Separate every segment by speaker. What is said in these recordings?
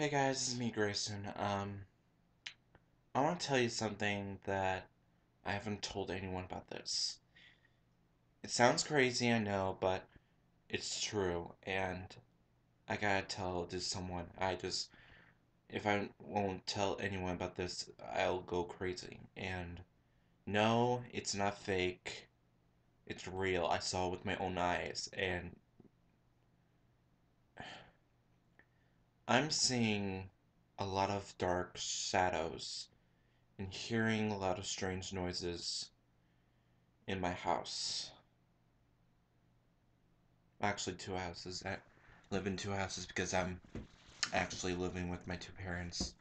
Speaker 1: Hey guys, this is me, Grayson. I want to tell you something that I haven't told anyone about this. It sounds crazy, I know, but it's true, and I gotta tell this someone. If I won't tell anyone about this, I'll go crazy. And no, it's not fake. It's real. I saw it with my own eyes, and I'm seeing a lot of dark shadows and hearing a lot of strange noises in my house. Actually, two houses. I live in two houses because I'm actually living with my two parents.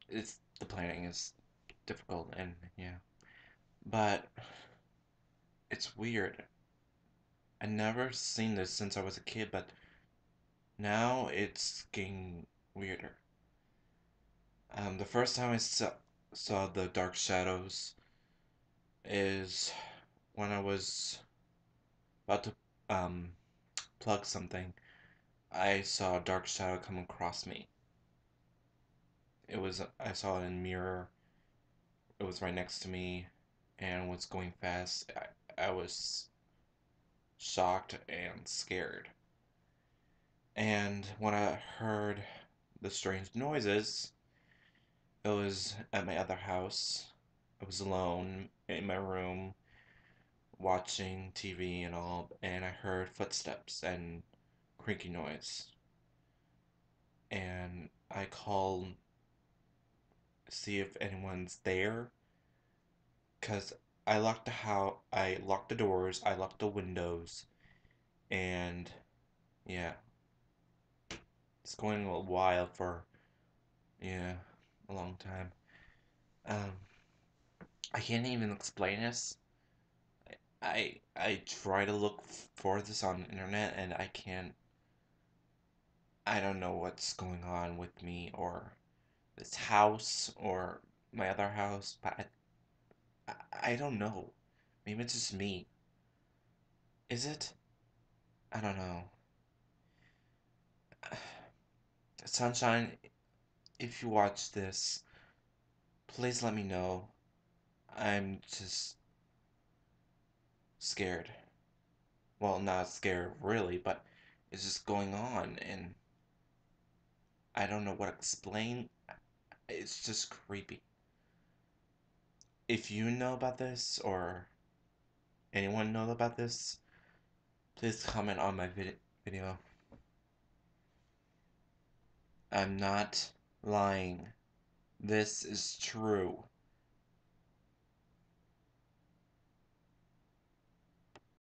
Speaker 1: It's the planning is difficult and yeah. But it's weird. I never seen this since I was a kid, but now it's getting weirder. The first time I saw the dark shadows is when I was about to um plug something. I saw a dark shadow come across me. I saw it in a mirror. It was right next to me and was going fast. I was shocked and scared. And when I heard the strange noises, it was at my other house. I was alone in my room watching TV and all, and I heard footsteps and creaky noise. And I called see if anyone's there because I locked the doors, I locked the windows, and yeah, it's going a while for yeah, a long time. Um, I can't even explain this. I try to look for this on the internet and I can't. I don't know what's going on with me or this house or my other house, but I don't know. Maybe it's just me. Is it? I don't know. Sunshine, if you watch this, please let me know. I'm just scared. Well, not scared really, but it's just going on and I don't know what to explain. It's just creepy. If you know about this or anyone know about this, please comment on my video. I'm not lying. This is true.